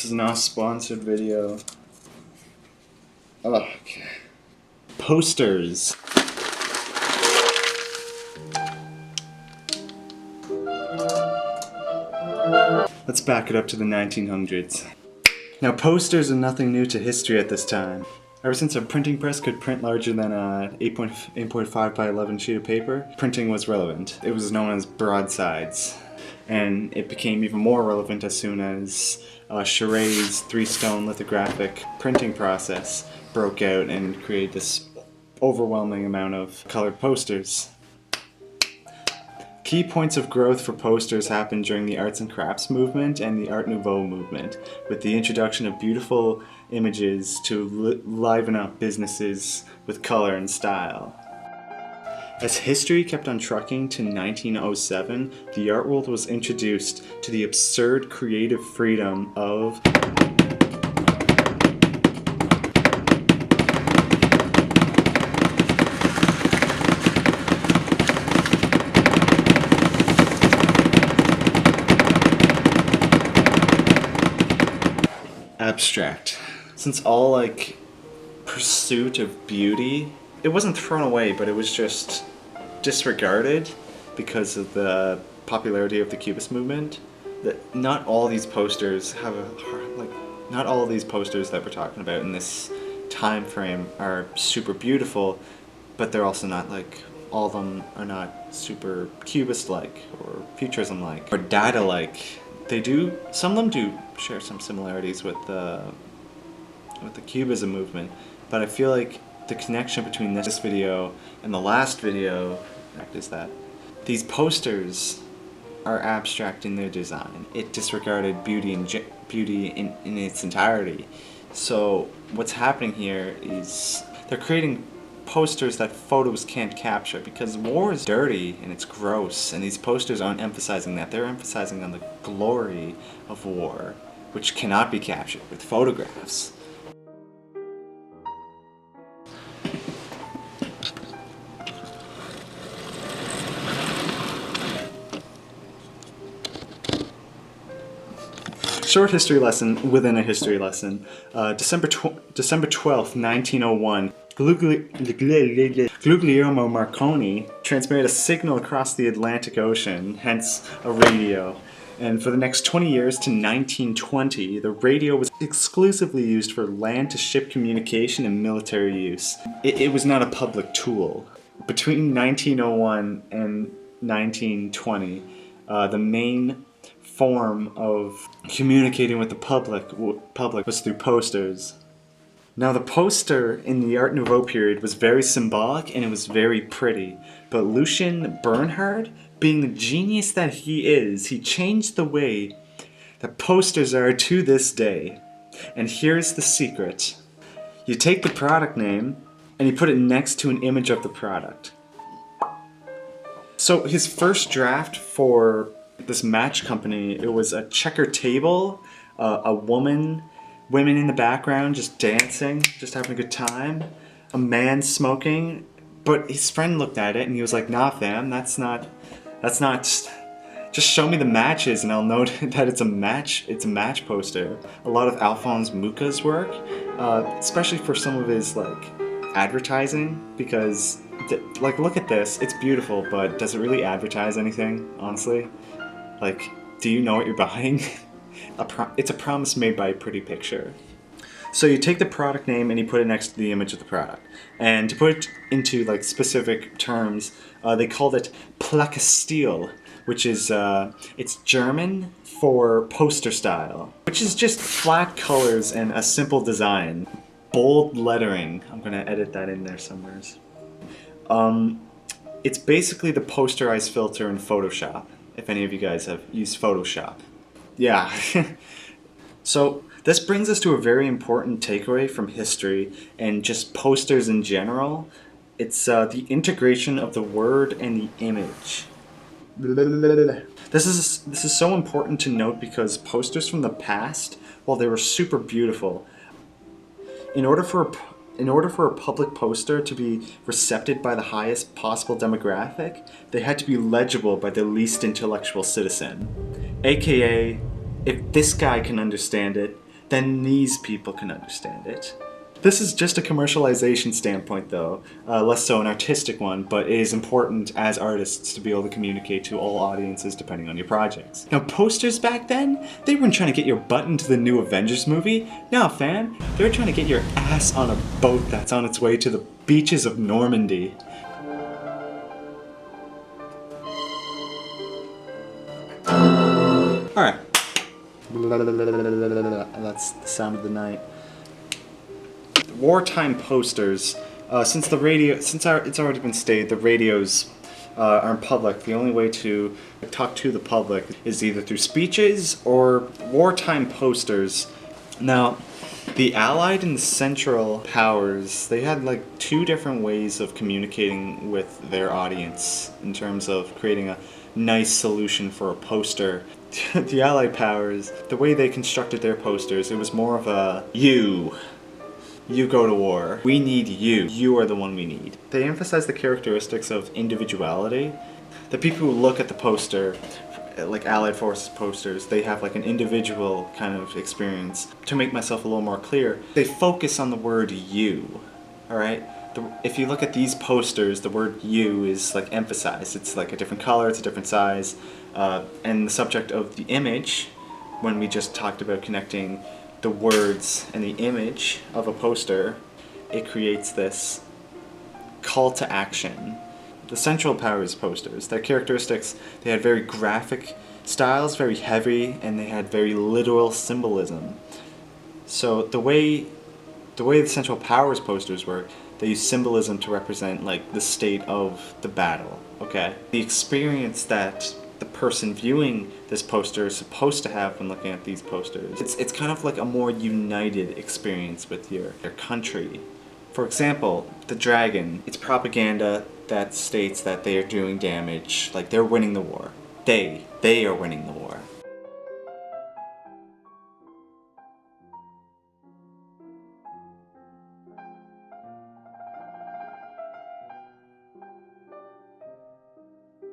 This is not a sponsored video. Oh, okay. Posters. Let's back it up to the 1900s. Now, posters are nothing new to history at this time. Ever since a printing press could print larger than an 8.5 by 11 sheet of paper, printing was relevant. It was known as broadsides. And it became even more relevant as soon as Charet's 3-stone lithographic printing process broke out and created this overwhelming amount of colored posters. Key points of growth for posters happened during the arts and crafts movement and the Art Nouveau movement, with the introduction of beautiful images to liven up businesses with color and style. As history kept on trucking to 1907, the art world was introduced to the absurd creative freedom of abstract. Since all pursuit of beauty, it wasn't thrown away, but it was just disregarded because of the popularity of the Cubist movement. That not all these posters have not all of these posters that we're talking about in this time frame are super beautiful, but they're also not all of them are not super Cubist-like or Futurism-like or Dada-like. Some of them do share some similarities with the Cubism movement, but I feel like the connection between this video and the last video is that these posters are abstract in their design. It disregarded beauty in its entirety. So what's happening here is they're creating posters that photos can't capture because war is dirty and it's gross, and these posters aren't emphasizing that. They're emphasizing on the glory of war, which cannot be captured with photographs. Short history lesson within a history lesson. December 12th, 1901, Guglielmo Marconi transmitted a signal across the Atlantic Ocean, hence a radio. And for the next 20 years to 1920, the radio was exclusively used for land-to-ship communication and military use. It was not a public tool. Between 1901 and 1920, the main form of communicating with the public was through posters. Now, the poster in the Art Nouveau period was very symbolic and it was very pretty, but Lucien Bernhard, being the genius that he is, he changed the way that posters are to this day. And here's the secret. You take the product name and you put it next to an image of the product. So his first draft for this match company, it was a checker table, women in the background just dancing, just having a good time, a man smoking, but his friend looked at it and he was like, nah fam, that's not, just show me the matches and I'll know that it's a match poster. A lot of Alphonse Mucha's work, especially for some of his advertising, because look at this, it's beautiful, but does it really advertise anything, honestly? Do you know what you're buying? It's a promise made by a pretty picture. So you take the product name and you put it next to the image of the product. And to put it into specific terms, they called it Plaque-Style, which is, it's German for poster style, which is just flat colors and a simple design. Bold lettering. I'm gonna edit that in there somewhere. It's basically the posterize filter in Photoshop, if any of you guys have used Photoshop. Yeah. So this brings us to a very important takeaway from history and just posters in general. It's the integration of the word and the image. This is so important to note because posters from the past, while they were super beautiful, in order for a public poster to be recepted by the highest possible demographic, they had to be legible by the least intellectual citizen. AKA, if this guy can understand it, then these people can understand it. This is just a commercialization standpoint though, less so an artistic one, but it is important as artists to be able to communicate to all audiences depending on your projects. Now posters back then, they weren't trying to get your butt into the new Avengers movie. No fam, they were trying to get your ass on a boat that's on its way to the beaches of Normandy. Alright. That's the sound of the night. Wartime posters. Since it's already been stated, the radios aren't public. The only way to talk to the public is either through speeches or wartime posters. Now, the Allied and Central powers, they had like two different ways of communicating with their audience in terms of creating a nice solution for a poster. The Allied powers, the way they constructed their posters, it was more of a you go to war. We need you. You are the one we need. They emphasize the characteristics of individuality. The people who look at the poster, like Allied Forces posters, they have like an individual kind of experience. To make myself a little more clear, they focus on the word you, alright? If you look at these posters, the word you is like emphasized. It's like a different color, it's a different size. And the subject of the image, when we just talked about connecting the words and the image of a poster, it creates this call to action. The Central Powers posters, their characteristics, they had very graphic styles, very heavy, and they had very literal symbolism. So the way the Central Powers posters work, they use symbolism to represent like the state of the battle, okay? The experience that the person viewing this poster is supposed to have when looking at these posters. It's kind of like a more united experience with your country. For example, the dragon, it's propaganda that states that they are doing damage, like they're winning the war. They are winning the war.